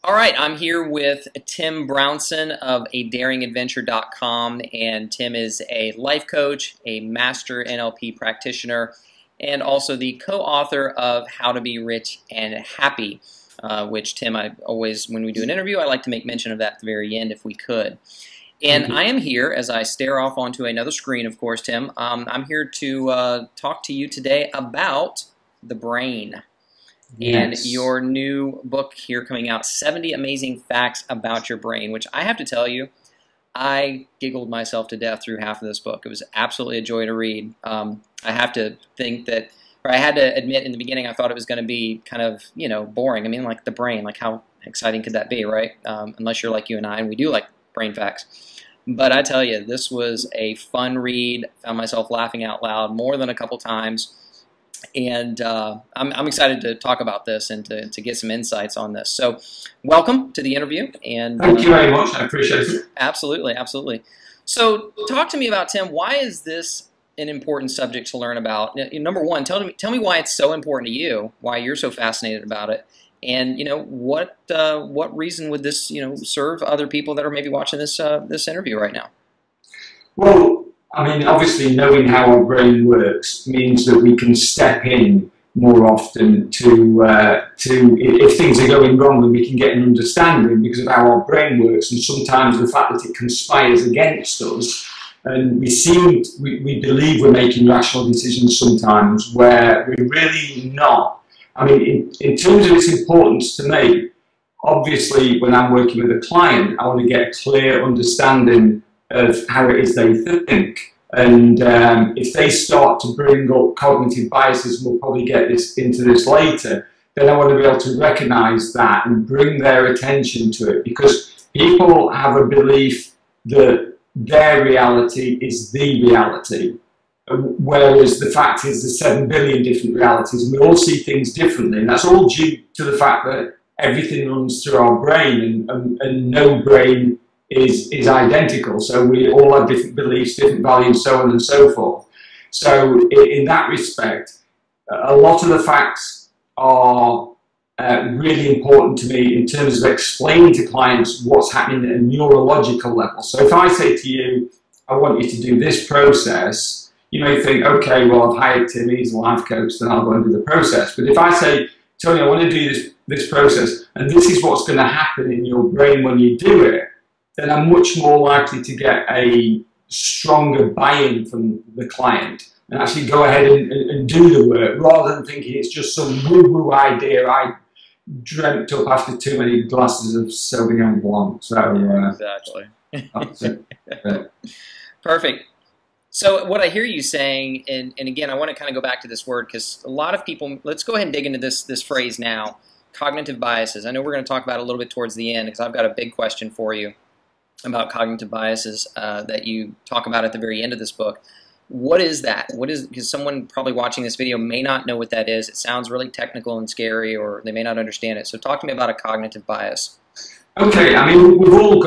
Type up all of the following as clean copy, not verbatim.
All right, I'm here with Tim Brownson of adaringadventure.com, and Tim is a life coach, a master NLP practitioner, and also the co-author of How to Be Rich and Happy, which, Tim, I always, when we do an interview, I like to make mention of that at the very end if we could. And I am here, as I stare off onto another screen, of course, Tim, I'm here to talk to you today about the brain. And Yes. your new book here coming out, 70 Amazing Facts About Your Brain, which I have to tell you, I giggled myself to death through half of this book. It was absolutely a joy to read. I have to think that, or I had to admit in the beginning, I thought it was going to be kind of, boring. I mean, like the brain, like how exciting could that be, right? Unless you're like you and I, and we do like brain facts. But I tell you, this was a fun read. Found myself laughing out loud more than a couple times. And I'm excited to talk about this and to get some insights on this. So welcome to the interview. And Thank you very much. I appreciate it. Absolutely, absolutely. So talk to me about, Tim, why is this an important subject to learn about? Number one, tell me why it's so important to you, why you're so fascinated about it. And what reason would this serve other people that are maybe watching this this interview right now? Well, I mean, obviously knowing how our brain works means that we can step in more often to if things are going wrong, then we can get an understanding because of how our brain works, and sometimes the fact that it conspires against us, and we believe we're making rational decisions sometimes where we're really not. I mean, in terms of its importance to me, obviously when I'm working with a client, I want to get a clear understanding of how it is they think. And if they start to bring up cognitive biases, and we'll probably get into this later, then I want to be able to recognize that and bring their attention to it, because people have a belief that their reality is the reality, whereas the fact is there's 7 billion different realities, and we all see things differently, and that's all due to the fact that everything runs through our brain, and no brain is identical. So we all have different beliefs, different values, so on and so forth. So in that respect, a lot of the facts are really important to me in terms of explaining to clients what's happening at a neurological level. So if I say to you, I want you to do this process, you may think, okay, well, I've hired Tim, he's a life coach, then I'll go and do the process. But if I say, Tony, I want to do this process, and this is what's going to happen in your brain when you do it, then I'm much more likely to get a stronger buy-in from the client and actually go ahead and do the work, rather than thinking it's just some woo-woo idea I dreamt up after too many glasses of Sauvignon Blanc. So Exactly. That's it. Perfect. So what I hear you saying, and again, I want to kind of go back to this word, because a lot of people, let's go ahead and dig into this phrase now, cognitive biases. I know we're going to talk about it a little bit towards the end, because I've got a big question for you about cognitive biases that you talk about at the very end of this book. What is that? Because someone probably watching this video may not know what that is. It sounds really technical and scary, or they may not understand it. So talk to me about a cognitive bias. Okay, I mean, we all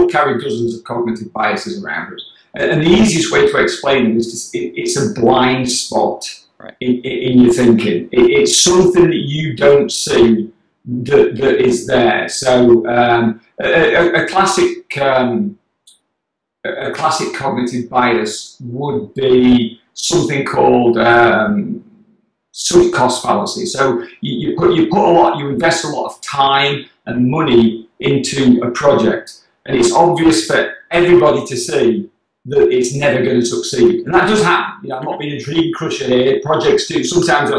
carry dozens of cognitive biases around us. And the easiest way to explain them is it's a blind spot, right, in your thinking. It's something that you don't see that is there. So a classic cognitive bias would be something called sunk cost fallacy. So you invest a lot of time and money into a project, and it's obvious for everybody to see that it's never going to succeed, and that does happen. I'm not being a dream crusher here. Projects do sometimes,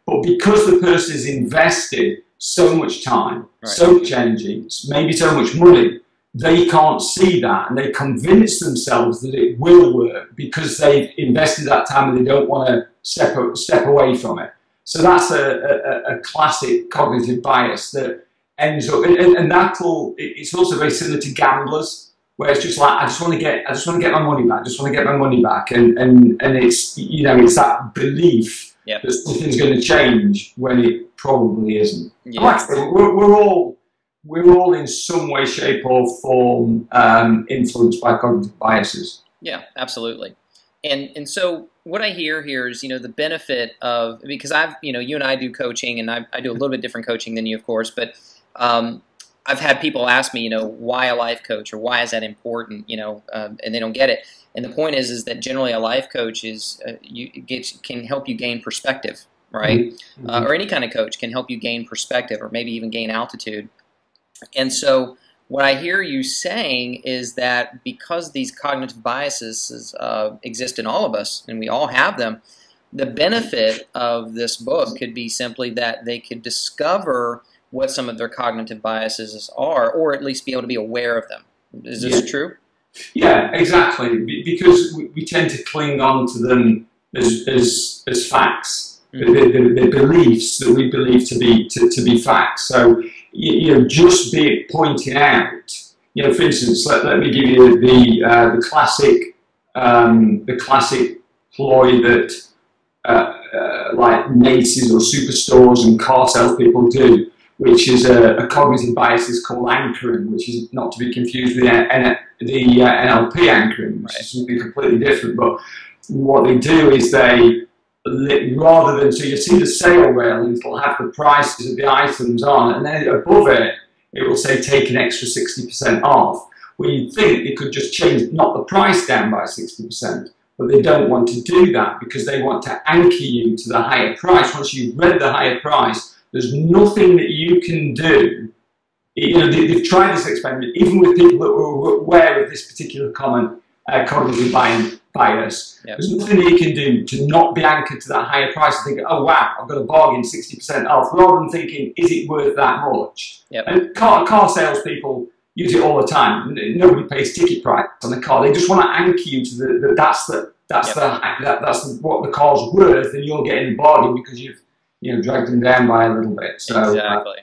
but because the person has invested so much time, right, so much energy, maybe so much money, they can't see that, and they convince themselves that it will work because they've invested that time and they don't want to step away from it. So that's a classic cognitive bias that ends up, and it's also very similar to gamblers, where it's just like, I just want to get my money back, and it's it's that belief, yep, that something's going to change when it probably isn't. Yeah. Like I said, we're all in some way, shape, or form influenced by cognitive biases. Yeah, absolutely. And so what I hear here is, the benefit of, because you and I do coaching, and I do a little bit different coaching than you, of course, but I've had people ask me, why a life coach or why is that important, and they don't get it. And the point is that generally a life coach can help you gain perspective, right? Mm-hmm. Or any kind of coach can help you gain perspective, or maybe even gain altitude. And so what I hear you saying is that because these cognitive biases exist in all of us, and we all have them, the benefit of this book could be simply that they could discover what some of their cognitive biases are, or at least be able to be aware of them. Is this true? Yeah, exactly. Because we tend to cling on to them as facts, the beliefs that we believe to be facts. So just be pointing out. For instance, let me give you the classic ploy that like Macy's or superstores and car salespeople do, which is a cognitive bias is called anchoring, which is not to be confused with the NLP anchoring, which is something completely different. But what they do is they, rather than, so you see the sale rail, it'll have the prices of the items on, and then above it, it will say take an extra 60% off. Well, you'd think they could just change, knock the price down by 60%. But they don't want to do that because they want to anchor you to the higher price. Once you've read the higher price, there's nothing that you can do. They've tried this experiment, even with people that were aware of this particular cognitive bias. Yep. There's nothing that you can do to not be anchored to that higher price and think, oh wow, I've got a bargain, 60% off, rather than thinking, is it worth that much? Yep. And car salespeople use it all the time. Nobody pays ticket price on the car. They just want to anchor you to that's what the car's worth, and you're getting a bargain because you've dragged them down by a little bit. So, exactly.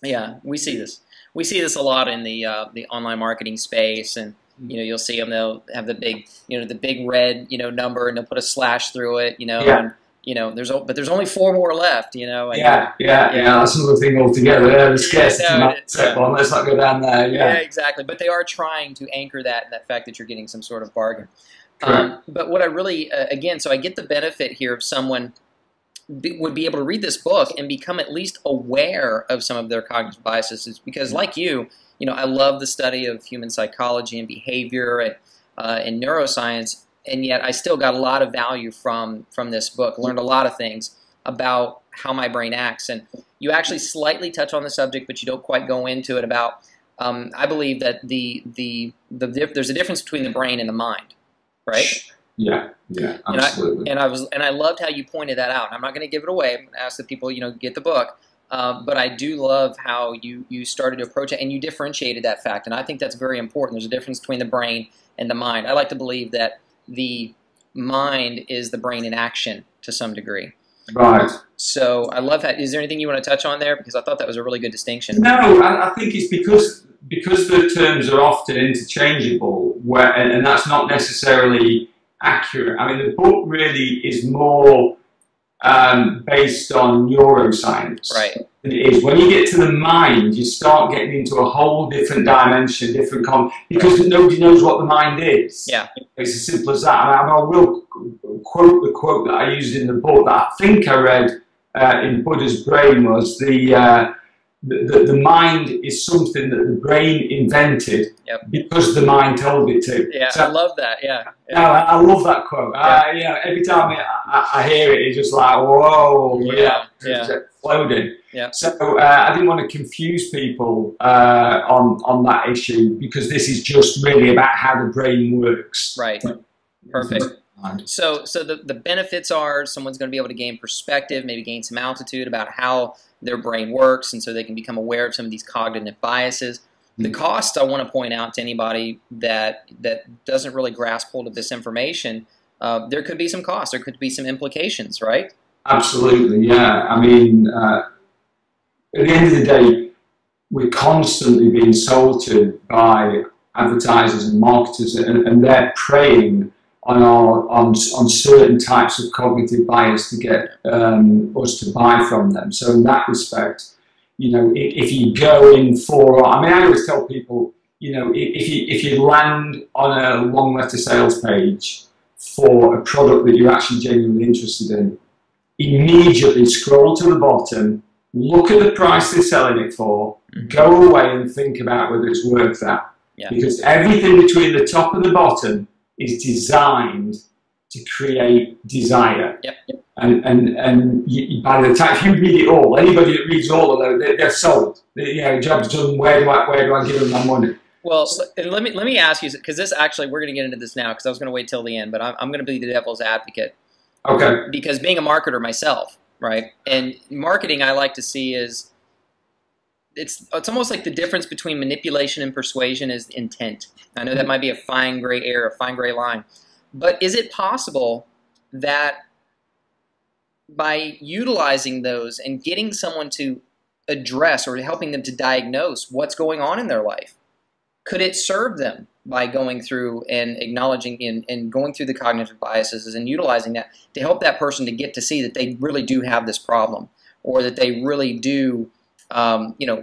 Yeah, we see this. We see this a lot in the online marketing space, and you'll see them. They'll have the big red number, and they'll put a slash through it. And, there's only 4 more left. And, yeah. That's another thing altogether. The scarcity mindset one. Let's not go down there. Yeah, exactly. But they are trying to anchor that fact that you're getting some sort of bargain. But what I really so I get the benefit here of someone would be able to read this book and become at least aware of some of their cognitive biases, because like I love the study of human psychology and behavior and neuroscience, and yet I still got a lot of value from this book. Learned a lot of things about how my brain acts, and you actually slightly touch on the subject, but you don't quite go into it about. I believe that there's a difference between the brain and the mind, right? Yeah, absolutely. And I loved how you pointed that out. I'm not going to give it away. I'm going to ask the people, get the book. But I do love how you started to approach it, and you differentiated that fact. And I think that's very important. There's a difference between the brain and the mind. I like to believe that the mind is the brain in action to some degree. Right. So I love that. Is there anything you want to touch on there? Because I thought that was a really good distinction. No, I think it's because the terms are often interchangeable, and that's not necessarily accurate. I mean, the book really is more based on neuroscience. Right. Than it is. When you get to the mind, you start getting into a whole different dimension, because nobody knows what the mind is. Yeah. It's as simple as that. And I will quote the quote that I used in the book that I think I read in Buddha's Brain was the mind is something that the brain invented because the mind told it to. Yeah, so, I love that. Yeah. I love that quote. Every time I hear it, it's just like, whoa, it's exploding. Yeah. So I didn't want to confuse people on that issue, because this is just really about how the brain works. Right. Perfect. So the benefits are someone's going to be able to gain perspective, maybe gain some altitude about how their brain works, and so they can become aware of some of these cognitive biases. The cost, I want to point out to anybody that doesn't really grasp hold of this information, there could be some costs, there could be some implications, right? Absolutely, yeah. I mean, at the end of the day, we're constantly being sold to by advertisers and marketers, and they're preying on certain types of cognitive bias to get us to buy from them. So in that respect, if you go in for, I always tell people, if you land on a long letter sales page for a product that you're actually genuinely interested in, immediately scroll to the bottom, look at the price they're selling it for, Go away and think about whether it's worth that. Yeah. Because everything between the top and the bottom is designed to create desire. Yep. And by the time, if you read it all, anybody that reads all of those, they're sold. Job's done. Where do I give them my money? Well, and let me ask you, because this actually, we're going to get into this now, because I was going to wait till the end, but I'm going to be the devil's advocate. Okay. Because being a marketer myself, right? And marketing, I like to see is it's almost like the difference between manipulation and persuasion is intent. I know that might be a fine gray area, a fine gray line, but is it possible that by utilizing those and getting someone to address or helping them to diagnose what's going on in their life, could it serve them by going through and acknowledging and going through the cognitive biases and utilizing that to help that person to get to see that they really do have this problem, or that they really do,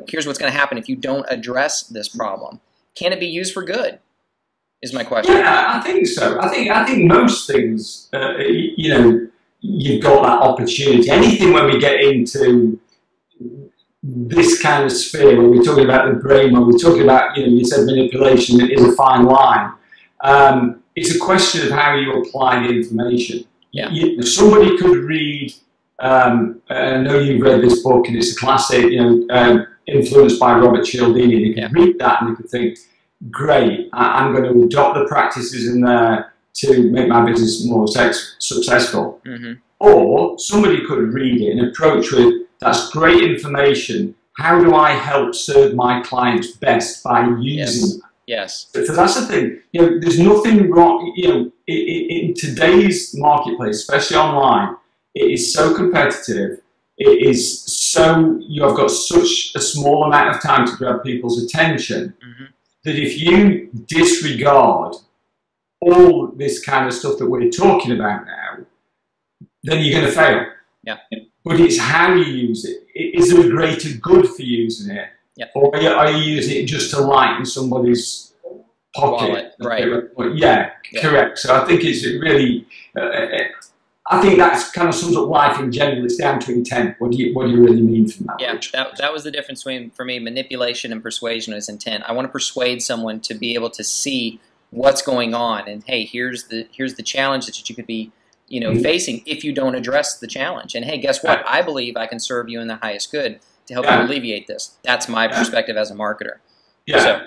here's what's going to happen if you don't address this problem? Can it be used for good, is my question. Yeah, I think so. I think most things, you've got that opportunity. Anything when we get into this kind of sphere, when we're talking about the brain, when we're talking about, you said manipulation is a fine line. It's a question of how you apply the information. Yeah. Somebody could read, I know you've read this book and it's a classic, influenced by Robert Cialdini. They could read that and they could think, great, I'm going to adopt the practices in there to make my business more successful. Mm-hmm. Or somebody could read it and approach with, that's great information. How do I help serve my clients best by using that? Yes. So that's the thing. There's nothing wrong. In today's marketplace, especially online, it is so competitive. It is so, you have got such a small amount of time to grab people's attention, that if you disregard all this kind of stuff that we're talking about now, then you're going to fail. Yeah. But it's how you use it. Is there a greater good for using it? Yeah. Or are you using it just to lighten somebody's pocket? Wallet, right. Yeah, correct. So I think it's really, I think that's kind of sums up life in general. It's down to intent. What do you really mean from that? Yeah, that was the difference between, for me, manipulation and persuasion is intent. I want to persuade someone to be able to see what's going on, and hey, here's the challenge that you could be facing if you don't address the challenge. And hey, guess what? I believe I can serve you in the highest good to help you alleviate this. That's my perspective as a marketer. Yeah. So,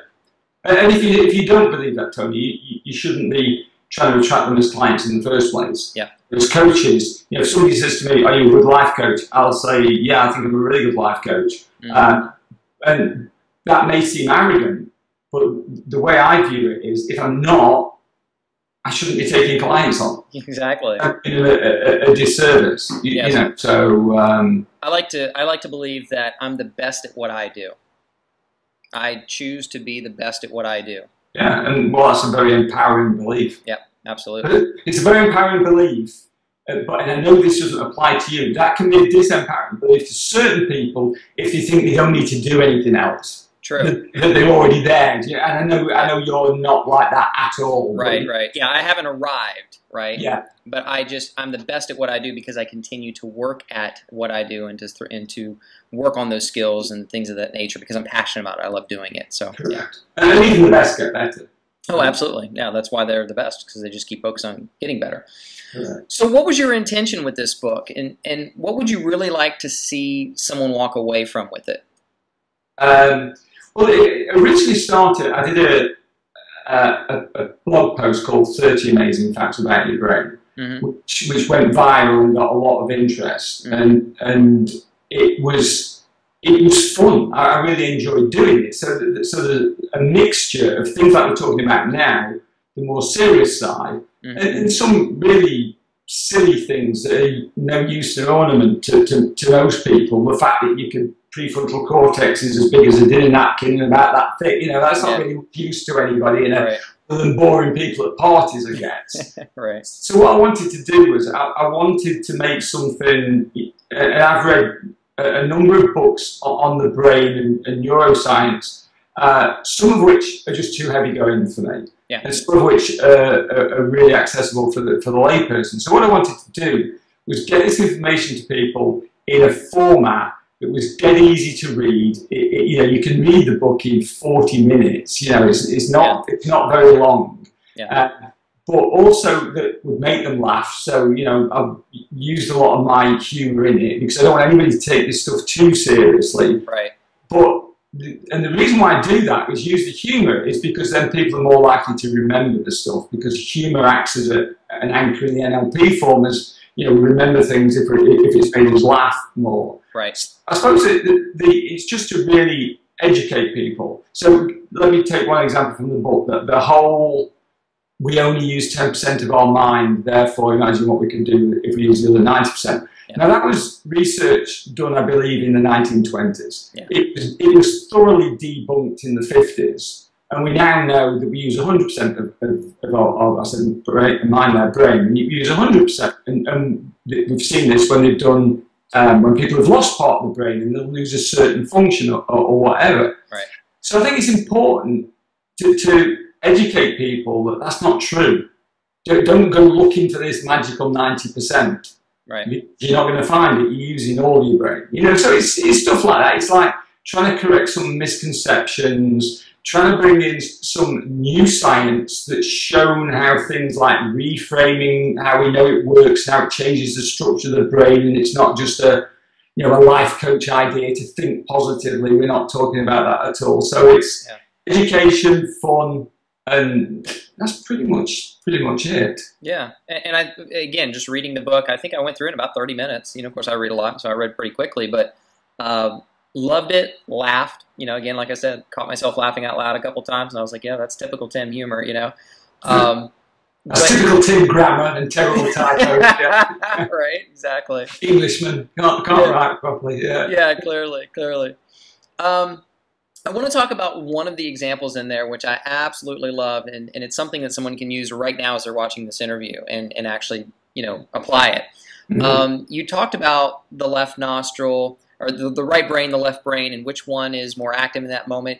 and if you don't believe that, Tony, you shouldn't be trying to attract them as clients in the first place. Yeah. As coaches, if somebody says to me, are you a good life coach? I'll say, yeah, I think I'm a really good life coach. And that may seem arrogant, but the way I view it is, if I'm not, I shouldn't be taking clients on. Exactly. A disservice, So I like to believe that I'm the best at what I do. I choose to be the best at what I do. Yeah, and that's a very empowering belief. Yeah, absolutely. It's a very empowering belief, and I know this doesn't apply to you. That can be a disempowering belief to certain people if you think they don't need to do anything else. True. That they're already there. And I know you're not like that at all. Right. Yeah, I haven't arrived, right? Yeah. But I'm the best at what I do because I continue to work at what I do and to work on those skills and things of that nature because I'm passionate about it. I love doing it. So. Correct. And even the best get better. Oh, absolutely. Yeah, that's why they're the best, because they just keep focused on getting better. Correct. So what was your intention with this book, and what would you really like to see someone walk away from with it? Well, it originally started, I did a blog post called 30 Amazing Facts About Your Brain, which went viral and got a lot of interest, and it was fun. I really enjoyed doing it. So there's a mixture of things like we're talking about now, the more serious side, and some really silly things that are no use or ornament to most people. The fact that you can prefrontal cortex is as big as a dinner napkin and about that thick, that's not really use to anybody, other than boring people at parties, I guess. Right. So what I wanted to do was I wanted to make something, and I've read a number of books on the brain and neuroscience, some of which are just too heavy going for me, and some of which are really accessible for the layperson. So what I wanted to do was get this information to people in a format that was dead easy to read. You know, you can read the book in 40 minutes. You know, it's not very long. Yeah. But also that would make them laugh. So, you know, I've used a lot of my humour in it because I don't want anybody to take this stuff too seriously. Right. But and the reason why I do that is use the humour is because then people are more likely to remember the stuff, because humour acts as an anchor in the NLP form, as, you know, we remember things if it's made us laugh more. Right. I suppose it's just to really educate people. So let me take one example from the book, that the whole, we only use 10% of our mind, therefore imagine what we can do if we use the other 90%. Yeah. Now that was research done, I believe, in the 1920s. Yeah. It was thoroughly debunked in the 50s, and we now know that we use 100% of our I said mind, our brain. We use 100%, and we've seen this when they've done when people have lost part of the brain and they'll lose a certain function or whatever. Right. So I think it's important to educate people that that's not true. Don't go looking for this magical 90%. Right. You're not going to find it. You're using all your brain. You know, so it's stuff like that. It's like trying to correct some misconceptions, trying to bring in some new science that's shown how things like reframing, how we know it works, how it changes the structure of the brain, and it's not just a, you know, a life coach idea to think positively. We're not talking about that at all. So it's education, fun, and that's pretty much it. Yeah, and I, again, just reading the book, I think I went through it in about 30 minutes. You know, of course, I read a lot, so I read pretty quickly, but loved it, laughed. You know, again, like I said, caught myself laughing out loud a couple times, and I was like, yeah, that's typical Tim humor, you know. That's typical Tim grammar and terrible typos. Yeah. Right, exactly. Englishman, can't write properly, yeah. Yeah, clearly. I want to talk about one of the examples in there, which I absolutely love, and it's something that someone can use right now as they're watching this interview and actually, you know, apply it. Mm-hmm. You talked about the left nostril, or the right brain, the left brain, and which one is more active in that moment.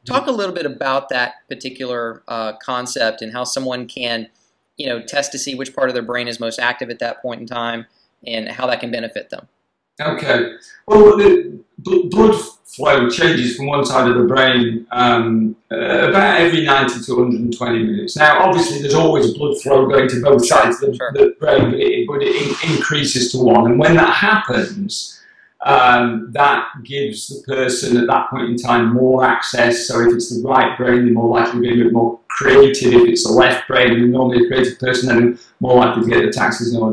Talk a little bit about that particular concept and how someone can, you know, test to see which part of their brain is most active at that point in time and how that can benefit them. Okay. Well, the blood flow changes from one side of the brain about every 90 to 120 minutes. Now, obviously, there's always blood flow going to both sides of the brain, but it increases to one. And when that happens, that gives the person at that point in time more access. So if it's the right brain, they're more likely to be a bit more creative. If it's the left brain, and normally a creative person, then more likely to get the taxes or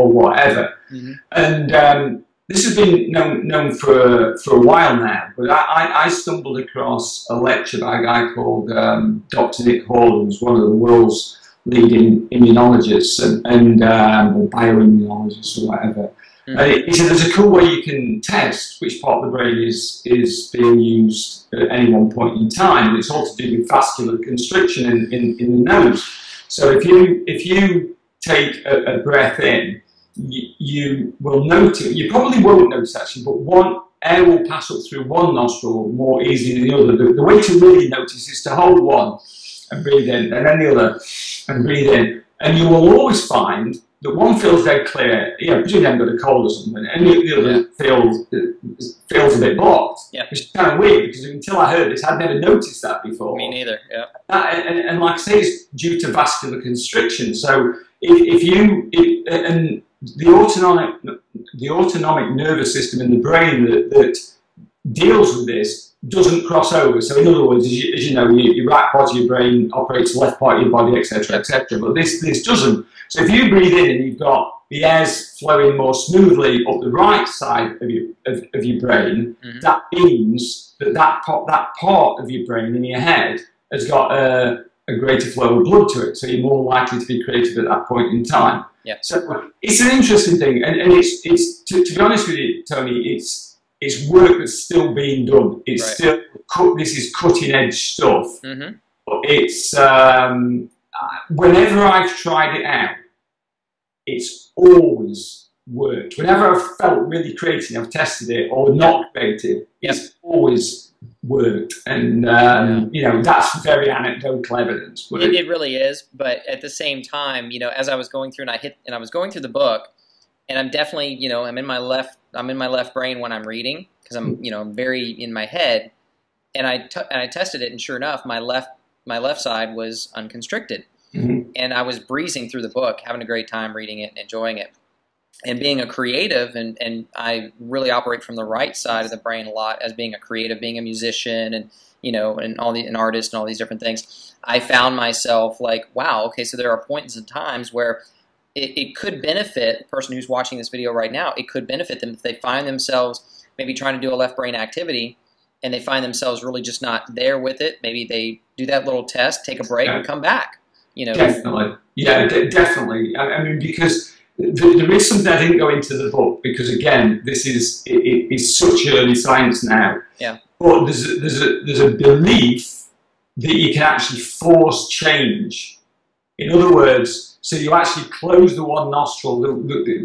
whatever. Mm-hmm. And this has been known for a while now, but I stumbled across a lecture by a guy called Dr. Nick Hall, who's one of the world's leading immunologists and or bioimmunologists or whatever. Mm-hmm. He said there's a cool way you can test which part of the brain is being used at any one point in time, and it's all to do with vascular constriction in the nose. So if you take a breath in, you will notice, you probably won't notice actually, but one air will pass up through one nostril more easily than the other. The way to really notice is to hold one and breathe in, and then the other and breathe in, and you will always find that one feels dead clear, you know, presumably you haven't got a cold or something, and the other feels a bit blocked, which is kind of weird, because until I heard this, I'd never noticed that before. Me neither, yeah. And like I say, it's due to vascular constriction. So the autonomic nervous system in the brain that deals with this doesn't cross over. So in other words, as you know, your right part of your brain operates the left part of your body, etc., etc. But this doesn't. So if you breathe in and you've got the air's flowing more smoothly up the right side of your brain, mm-hmm. that means that part of your brain in your head has got a greater flow of blood to it. So you're more likely to be creative at that point in time. Yeah. So it's an interesting thing, and it's to be honest with you, Tony, it's work that's still being done. It's still this is cutting edge stuff. Mm-hmm. But it's whenever I've tried it out, it's always worked. Whenever I've felt really creative, I've tested it, or not creative, it's always worked. And you know, that's very anecdotal evidence. It really is. But at the same time, you know, as I was going through and I was going through the book, and I'm definitely, I'm in my left brain when I'm reading because I'm very in my head, and I tested it, and sure enough, my left side was unconstricted, and I was breezing through the book, having a great time reading it and enjoying it. And being a creative, and I really operate from the right side of the brain a lot as being a creative, being a musician, and an artist and all these different things. I found myself like, wow, okay, so there are points and times where it could benefit the person who's watching this video right now. It could benefit them if they find themselves maybe trying to do a left brain activity and they find themselves really just not there with it. Maybe they do that little test, take a break, and come back. Definitely, yeah, definitely. I mean, because there is something I didn't go into the book because again, this is such early science now. Yeah. But there's a belief that you can actually force change. In other words, so you actually close the one nostril,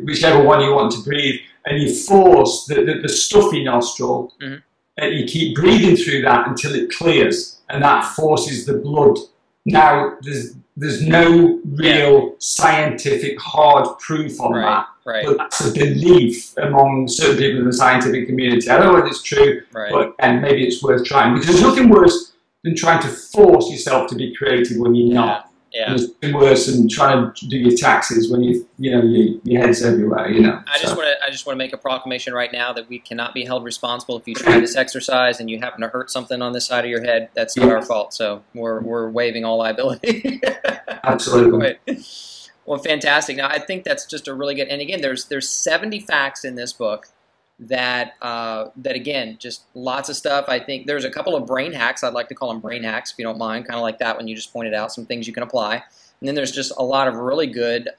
whichever one you want to breathe, and you force the stuffy nostril, and you keep breathing through that until it clears, and that forces the blood. Now, there's no real scientific hard proof on that, but that's a belief among certain people in the scientific community. I don't know whether it's true, but and maybe it's worth trying, because there's nothing worse than trying to force yourself to be creative when you're not. Yeah. There's nothing worse than trying to do your taxes when your head's everywhere. I just want to make a proclamation right now that we cannot be held responsible if you try this exercise and you happen to hurt something on this side of your head. That's not our fault. So we're waiving all liability. Absolutely. Well, fantastic. Now I think that's just a really good. And again, there's 70 facts in this book that again, just lots of stuff. I think there's a couple of brain hacks. I'd like to call them brain hacks, if you don't mind, kind of like that one you just pointed out, some things you can apply. And then there's just a lot of really good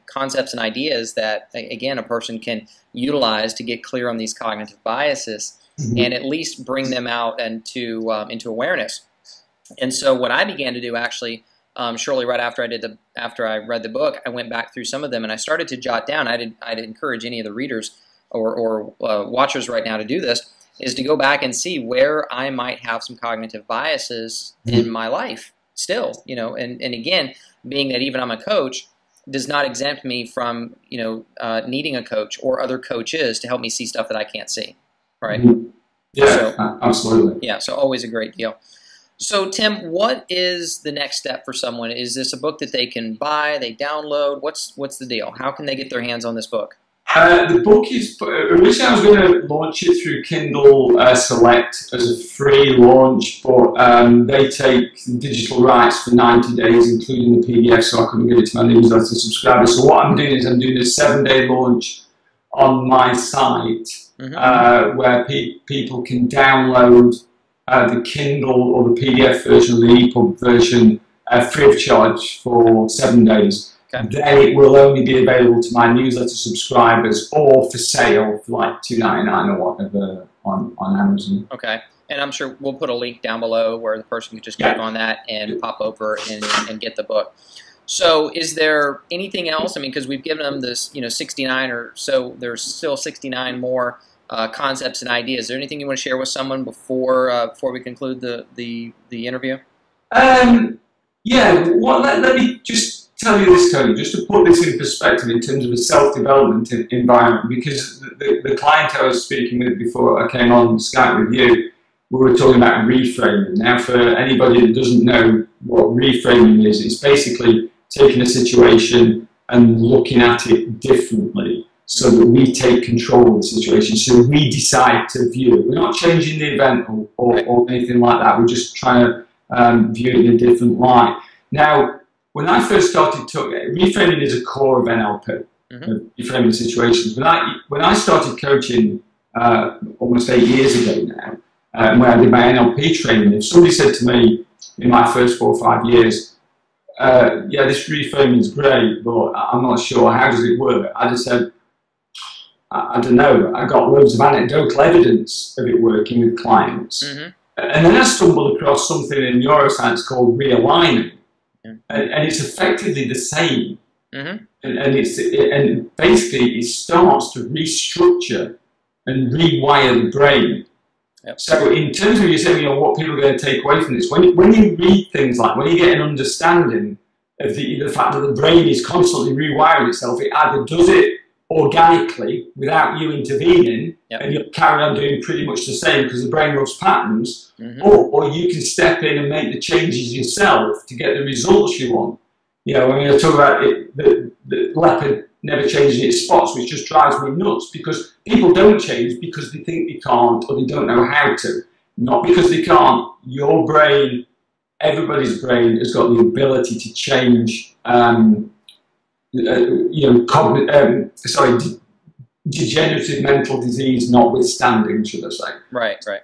concepts and ideas that, again, a person can utilize to get clear on these cognitive biases and at least bring them out into awareness. And so what I began to do actually, shortly right after I read the book, I went back through some of them and I started to jot down. I'd encourage any of the readers or watchers right now to do this, is to go back and see where I might have some cognitive biases in my life still, and again, being that even I'm a coach does not exempt me from, needing a coach or other coaches to help me see stuff that I can't see, right? Yeah, absolutely. Yeah, so always a great deal. So Tim, what is the next step for someone? Is this a book that they can buy, they download? What's the deal? How can they get their hands on this book? The book is, originally I was going to launch it through Kindle Select as a free launch, but they take digital rights for 90 days, including the PDF, so I couldn't get it to my newsletter subscribers. So what I'm doing is I'm doing a 7-day launch on my site where people can download the Kindle or the PDF version or the EPUB version free of charge for 7 days. Okay. Then it will only be available to my newsletter subscribers or for sale for like $2.99 or whatever on Amazon. Okay. And I'm sure we'll put a link down below where the person can just click on that and pop over and get the book. So is there anything else? I mean, because we've given them this, 69 or so, there's still 69 more concepts and ideas. Is there anything you want to share with someone before we conclude the interview? Yeah, well, let me just tell you this, Tony, just to put this in perspective in terms of a self-development environment, because the client I was speaking with before I came on Skype with you, we were talking about reframing. Now, for anybody that doesn't know what reframing is, it's basically taking a situation and looking at it differently so that we take control of the situation, so we decide to view it. We're not changing the event or anything like that, we're just trying to view it in a different light. Now, when I first started reframing is a core of NLP, reframing situations. When I started coaching almost 8 years ago now, when I did my NLP training, if somebody said to me in my first 4 or 5 years, yeah, this reframing is great, but I'm not sure, how does it work? I just said, I don't know, I got loads of anecdotal evidence of it working with clients. And then I stumbled across something in neuroscience called realigning. And it's effectively the same, and basically it starts to restructure and rewire the brain. So in terms of you saying, what people are going to take away from this, when you read things like, when you get an understanding of the fact that the brain is constantly rewiring itself, it either does it organically without you intervening, Yep. and you'll carry on doing pretty much the same because the brain loves patterns, Mm-hmm. or you can step in and make the changes yourself to get the results you want. You know, I mean, I talk about it, the leopard never changing its spots, which just drives me nuts because people don't change because they think they can't or they don't know how to. Not because they can't. Your brain, everybody's brain, has got the ability to change. Degenerative mental disease notwithstanding, should I say? Right. Right.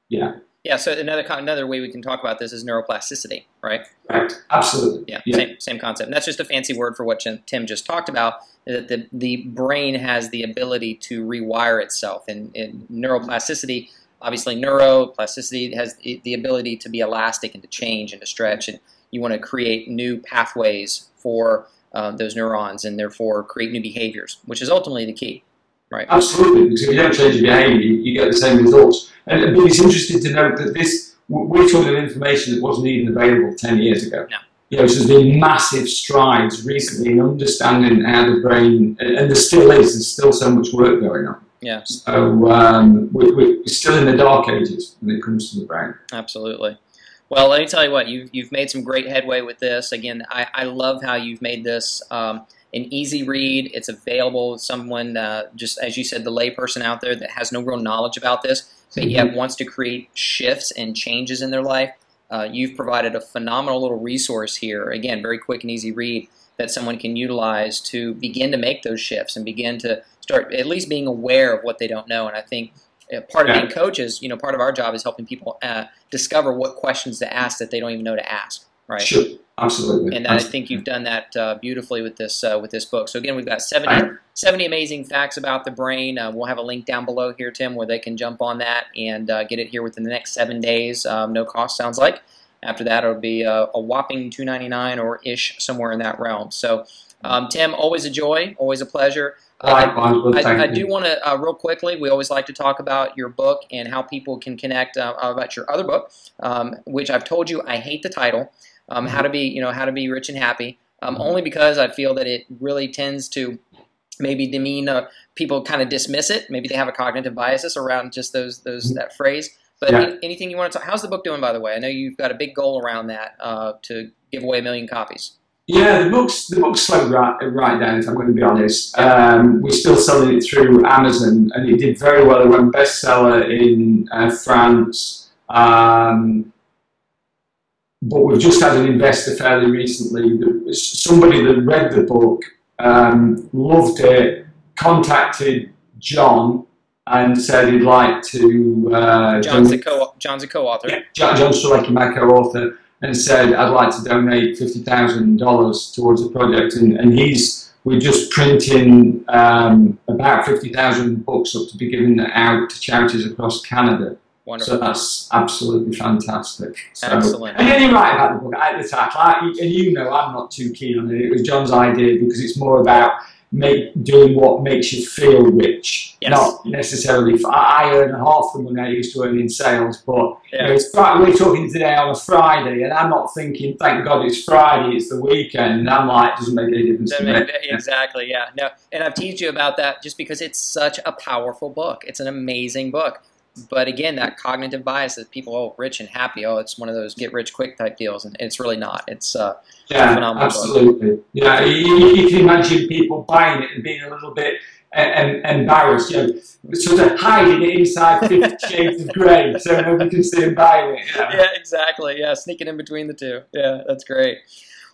Yeah. Yeah. So another way we can talk about this is neuroplasticity, right? Right. Absolutely. Yeah. Yeah. Same concept. And that's just a fancy word for what Tim just talked about. That the brain has the ability to rewire itself, and neuroplasticity. Obviously, neuroplasticity has the ability to be elastic and to change and to stretch, and you want to create new pathways for those neurons, and therefore create new behaviors, which is ultimately the key, right? Absolutely, because if you don't change your behaviour, you get the same results. And it's interesting to note that we're talking information that wasn't even available 10 years ago. No. You know, so there's been massive strides recently in understanding how the brain, and there still is, there's still so much work going on. Yeah. So we're still in the dark ages when it comes to the brain. Absolutely. Well, let me tell you what, you've made some great headway with this. Again, I love how you've made this an easy read. It's available to someone, just as you said, the layperson out there that has no real knowledge about this, but yet wants to create shifts and changes in their life. You've provided a phenomenal little resource here. Again, very quick and easy read that someone can utilize to begin to make those shifts and begin to start at least being aware of what they don't know. And I think part of being coaches, part of our job is helping people discover what questions to ask that they don't even know to ask, right? Sure, absolutely. And I think you've done that beautifully with this book. So again, we've got 70 amazing facts about the brain. We'll have a link down below here, Tim, where they can jump on that and get it here within the next 7 days. No cost, sounds like. After that, it'll be a whopping $2.99 or ish, somewhere in that realm. So, Tim, always a joy, always a pleasure. I do want to, real quickly, we always like to talk about your book and how people can connect about your other book, which I've told you I hate the title, How to Be Rich and Happy, only because I feel that it really tends to maybe demean people, kind of dismiss it. Maybe they have a cognitive biases around just that phrase. But anything you want to talk, how's the book doing, by the way? I know you've got a big goal around that to give away 1 million copies. Yeah, the book's slowed right down, if I'm going to be honest. We're still selling it through Amazon, and it did very well. It went bestseller in France. But we've just had an investor fairly recently, somebody that read the book, loved it, contacted John, and said he'd like to... John's a co-author. Yeah, John Strzelecki, my co-author, and said, I'd like to donate $50,000 towards the project. And we're just printing about 50,000 books up to be given out to charities across Canada. Wonderful. So that's absolutely fantastic. So, excellent. And you're right about the book. At the title, and I'm not too keen on it. It was John's idea because it's more about doing what makes you feel rich, not necessarily. I earn half the money I used to earn in sales, but we're talking today on a Friday, and I'm not thinking, thank God it's Friday, it's the weekend, and I'm like, it doesn't make any difference to me. Exactly, yeah. No, and I've teased you about that just because it's such a powerful book. It's an amazing book. But again, that cognitive bias that people, rich and happy, it's one of those get-rich-quick type deals, and it's really not. It's a phenomenal absolutely. Book. Yeah, you can imagine people buying it and being a little bit embarrassed, sort of hiding it inside 50 Shades of Grey so nobody can see them buying it. Yeah, exactly. Yeah, sneaking in between the two. Yeah, that's great.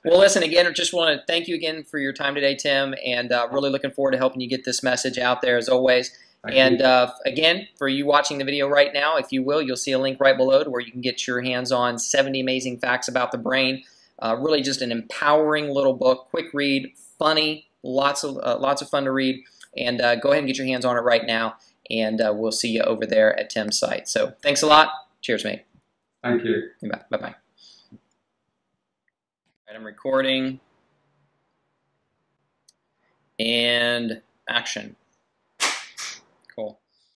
Well, listen, again, I just want to thank you again for your time today, Tim, and really looking forward to helping you get this message out there as always. And again, for you watching the video right now, if you will, you'll see a link right below to where you can get your hands on 70 amazing facts about the brain. Really just an empowering little book, quick read, funny, lots of fun to read. And go ahead and get your hands on it right now. And we'll see you over there at Tim's site. So thanks a lot. Cheers, mate. Thank you. Bye-bye. All right, I'm recording. And action. Cool.